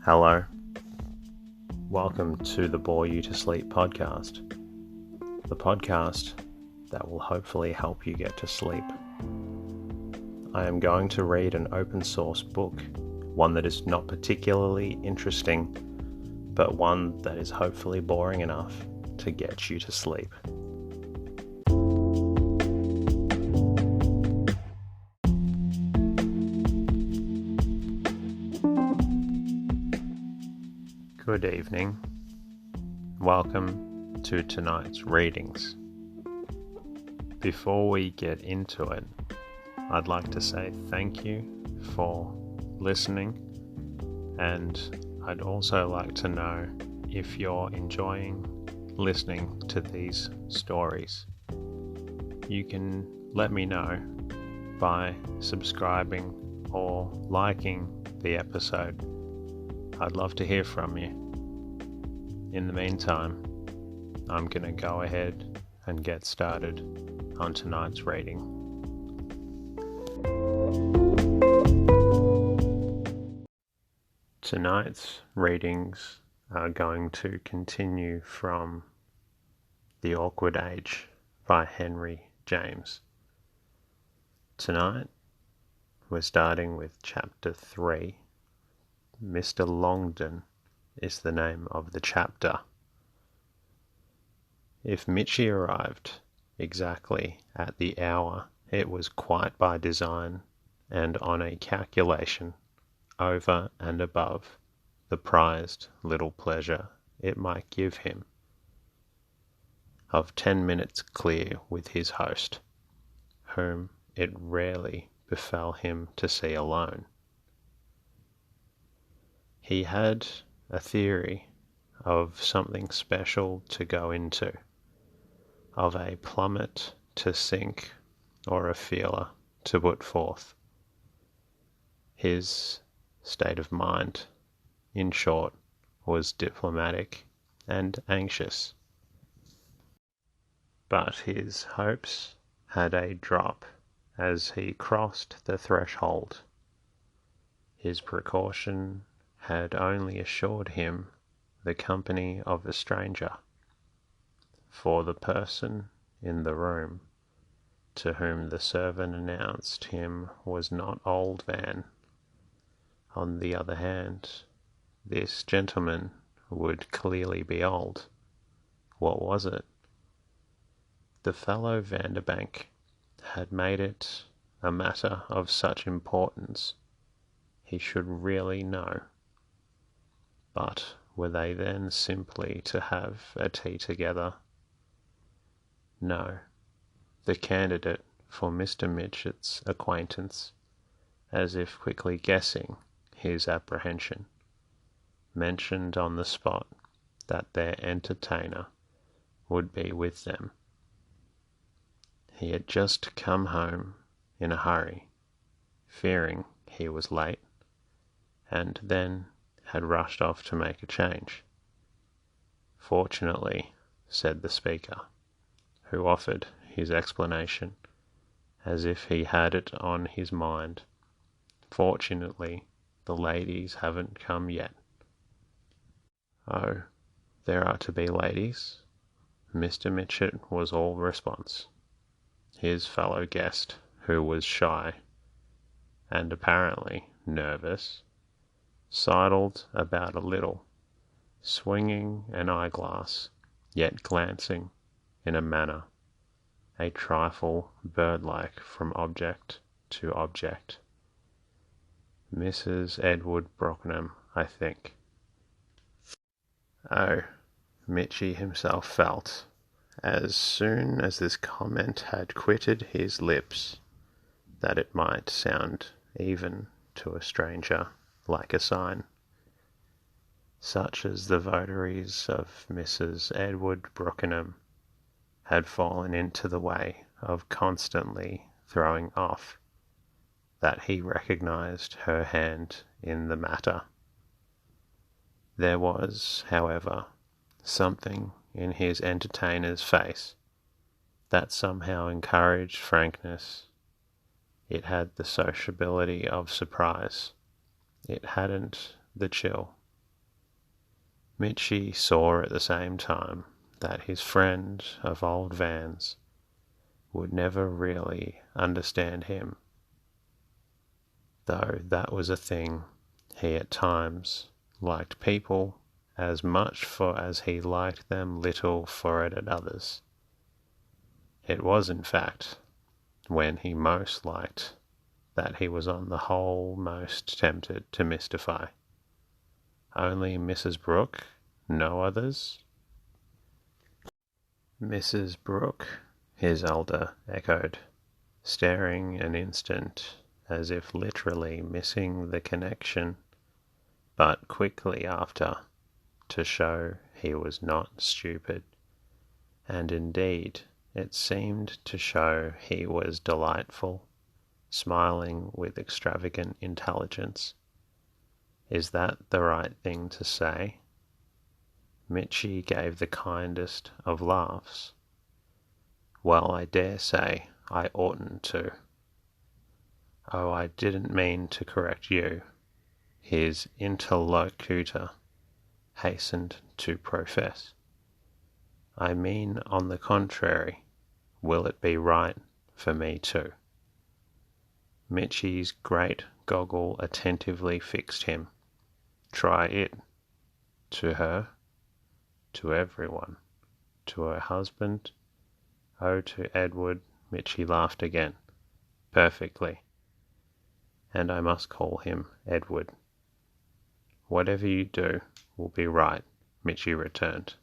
Hello. Welcome to the Bore You to Sleep podcast. The podcast that will hopefully help you get to sleep. I am going to read an open source book, one that is not particularly interesting, but one that is hopefully boring enough to get you to sleep. Good evening. Welcome to tonight's readings. Before we get into it, I'd like to say thank you for listening, and I'd also like to know if you're enjoying listening to these stories. You can let me know by subscribing or liking the episode. I'd love to hear from you. In the meantime, I'm going to go ahead and get started on tonight's reading. Tonight's readings are going to continue from The Awkward Age by Henry James. Tonight, we're starting with Chapter 3. Mr. Longdon is the name of the chapter. If Mitchie arrived exactly at the hour, it was quite by design and on a calculation over and above the prized little pleasure it might give him of 10 minutes clear with his host, whom it rarely befell him to see alone. He had a theory of something special to go into, of a plummet to sink or a feeler to put forth. His state of mind, in short, was diplomatic and anxious. But his hopes had a drop as he crossed the threshold. His precaution had only assured him the company of a stranger, for the person in the room to whom the servant announced him was not old Van. On the other hand, this gentleman would clearly be old. What was it? The fellow Vanderbank had made it a matter of such importance he should really know. But were they then simply to have a tea together? No. The candidate for Mr. Mitchett's acquaintance, as if quickly guessing his apprehension, mentioned on the spot that their entertainer would be with them. He had just come home in a hurry, fearing he was late, and then had rushed off to make a change. Fortunately, said the speaker, who offered his explanation as if he had it on his mind, fortunately, the ladies haven't come yet. Oh, there are to be ladies? Mr. Mitchett was all response. His fellow guest, who was shy and apparently nervous, sidled about a little, swinging an eyeglass, yet glancing in a manner a trifle bird-like from object to object. Mrs. Edward Brockenham, I think. Oh, Mitchie himself felt, as soon as this comment had quitted his lips, that it might sound even to a stranger like a sign, such as the votaries of Mrs. Edward Brockenham had fallen into the way of constantly throwing off, that he recognized her hand in the matter. There was, however, something in his entertainer's face that somehow encouraged frankness. It had the sociability of surprise. It hadn't the chill Mitchy saw at the same time that his friend of old Van's would never really understand him, though that was a thing. He at times liked people as much for as he liked them little for it at others. It was, in fact, when he most liked that he was on the whole most tempted to mystify. Only Mrs. Brooke, no others? Mrs. Brooke, his elder echoed, staring an instant as if literally missing the connection, but quickly after, to show he was not stupid, and indeed it seemed to show he was delightful, smiling with extravagant intelligence. Is that the right thing to say? Mitchy gave the kindest of laughs. Well, I dare say I oughtn't to. Oh, I didn't mean to correct you, his interlocutor hastened to profess. I mean, on the contrary, will it be right for me too? Mitchy's great goggle attentively fixed him. Try it. To her? To everyone? To her husband? Oh, to Edward. Mitchy laughed again. Perfectly. And I must call him Edward. Whatever you do will be right, Mitchy returned,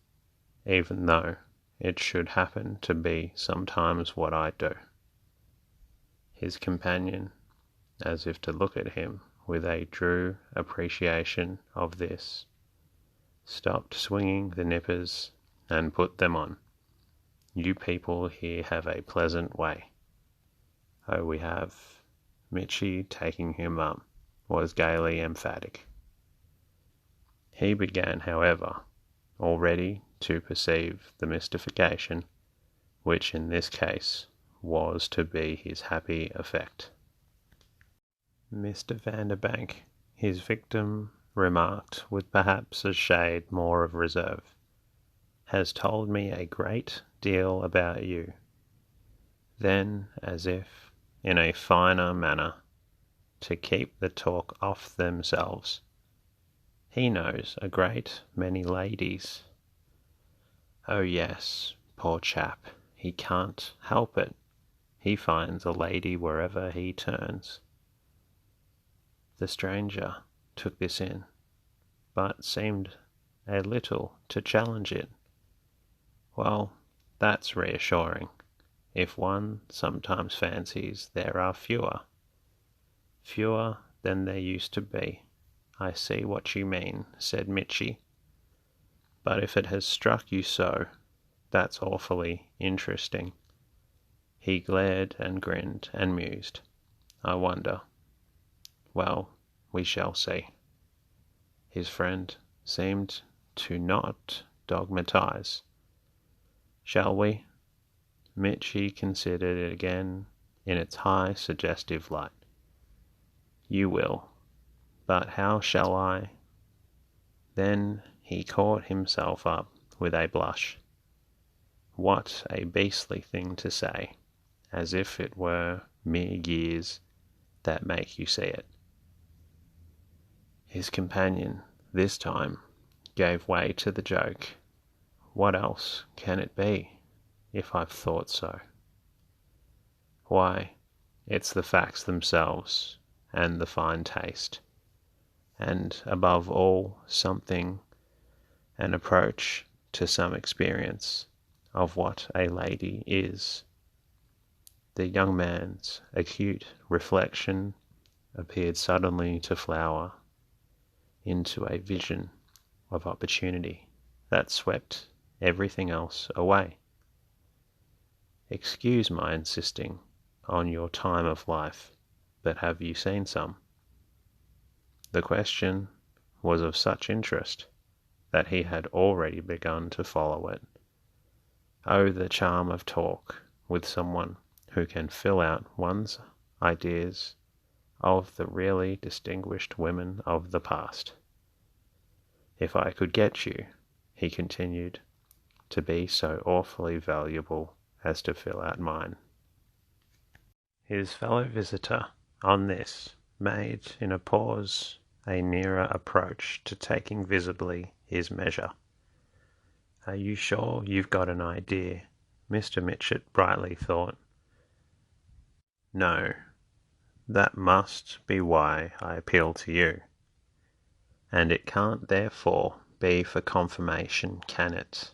even though it should happen to be sometimes what I do. His companion, as if to look at him with a true appreciation of this, stopped swinging the nippers and put them on. You people here have a pleasant way. Oh, we have. Mitchy, taking him up, was gaily emphatic. He began, however, already to perceive the mystification, which in this case was to be his happy effect. Mr. Vanderbank, his victim remarked with perhaps a shade more of reserve, has told me a great deal about you. Then, as if in a finer manner, to keep the talk off themselves, he knows a great many ladies. Oh yes, poor chap, he can't help it. He finds a lady wherever he turns. The stranger took this in, but seemed a little to challenge it. Well, that's reassuring, if one sometimes fancies there are fewer than there used to be. I see what you mean, said Mitchy. But if it has struck you so, that's awfully interesting. He glared and grinned and mused. I wonder. Well, we shall see. His friend seemed to not dogmatize. Shall we? Mitchy considered it again in its high suggestive light. You will. But how shall I? Then he caught himself up with a blush. What a beastly thing to say, as if it were mere years that make you see it. His companion, this time, gave way to the joke. What else can it be, if I've thought so? Why, it's the facts themselves, and the fine taste, and above all something, an approach to some experience of what a lady is. The young man's acute reflection appeared suddenly to flower into a vision of opportunity that swept everything else away. Excuse my insisting on your time of life, but have you seen some? The question was of such interest that he had already begun to follow it. Oh, the charm of talk with someone who can fill out one's ideas of the really distinguished women of the past. If I could get you, he continued, to be so awfully valuable as to fill out mine. His fellow visitor, on this, made in a pause a nearer approach to taking visibly his measure. Are you sure you've got an idea? Mr. Mitchett brightly thought. No, that must be why I appeal to you. And it can't therefore be for confirmation, can it?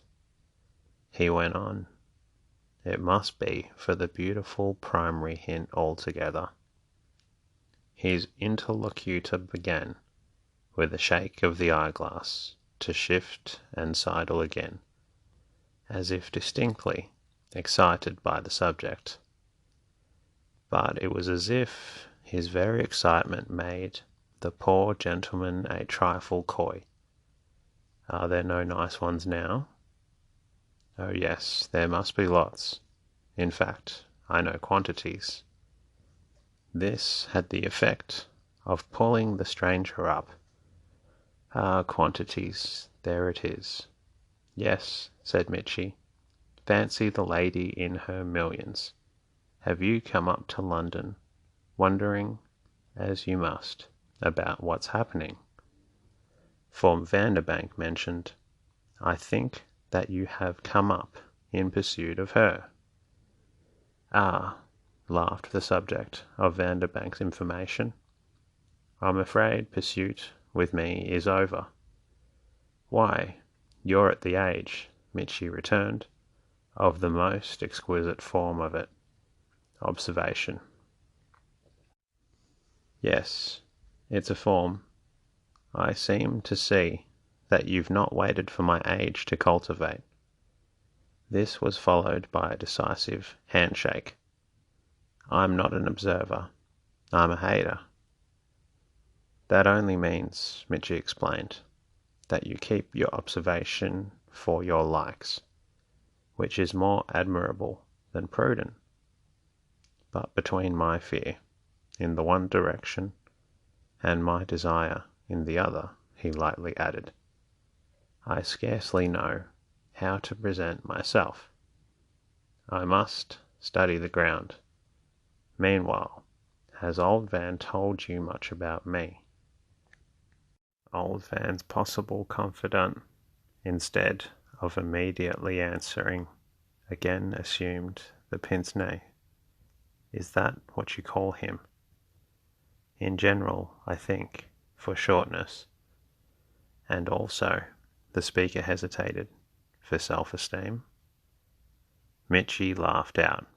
He went on. It must be for the beautiful primary hint altogether. His interlocutor began, with a shake of the eyeglass, to shift and sidle again, as if distinctly excited by the subject. But it was as if his very excitement made the poor gentleman a trifle coy. Are there no nice ones now? Oh yes, there must be lots. In fact, I know quantities. This had the effect of pulling the stranger up. Ah, quantities, there it is. Yes, said Mitchy. Fancy the lady in her millions. Have you come up to London, wondering, as you must, about what's happening? For Vanderbank mentioned, I think that you have come up in pursuit of her. Ah, laughed the subject of Vanderbank's information. I'm afraid pursuit with me is over. Why, you're at the age, Mitchy returned, of the most exquisite form of it, observation. Yes, it's a form. I seem to see that you've not waited for my age to cultivate. This was followed by a decisive handshake. I'm not an observer. I'm a hater. That only means, Mitchy explained, that you keep your observation for your likes, which is more admirable than prudent. But between my fear in the one direction and my desire in the other, he lightly added, I scarcely know how to present myself. I must study the ground. Meanwhile, has old Van told you much about me? Old Van's possible confidant, instead of immediately answering, again assumed the pince-nez. Is that what you call him? In general, I think, for shortness. And also, the speaker hesitated, for self-esteem. Mitchy laughed out,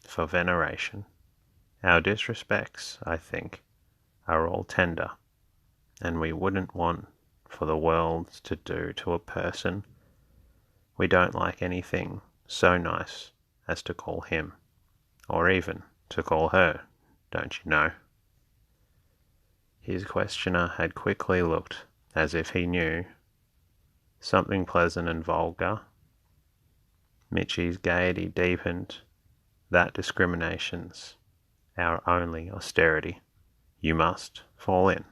for veneration. Our disrespects, I think, are all tender, and we wouldn't want for the world to do to a person we don't like anything so nice as to call him, or even to call her, don't you know? His questioner had quickly looked as if he knew something pleasant and vulgar. Mitchy's gaiety deepened. That discrimination's our only austerity. You must fall in.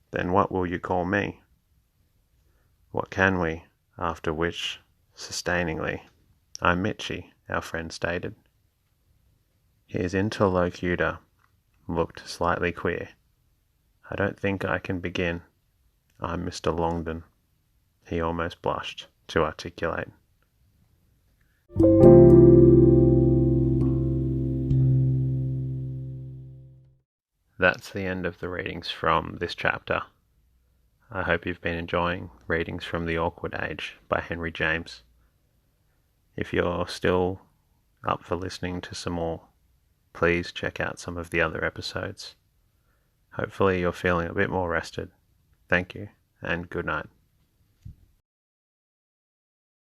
Then what will you call me? What can we? After which, sustainingly, I'm Mitchy, our friend stated. His interlocutor looked slightly queer. I don't think I can begin. I'm Mr. Longdon, he almost blushed to articulate. That's the end of the readings from this chapter. I hope you've been enjoying Readings from the Awkward Age by Henry James. If you're still up for listening to some more, please check out some of the other episodes. Hopefully you're feeling a bit more rested. Thank you, and good night.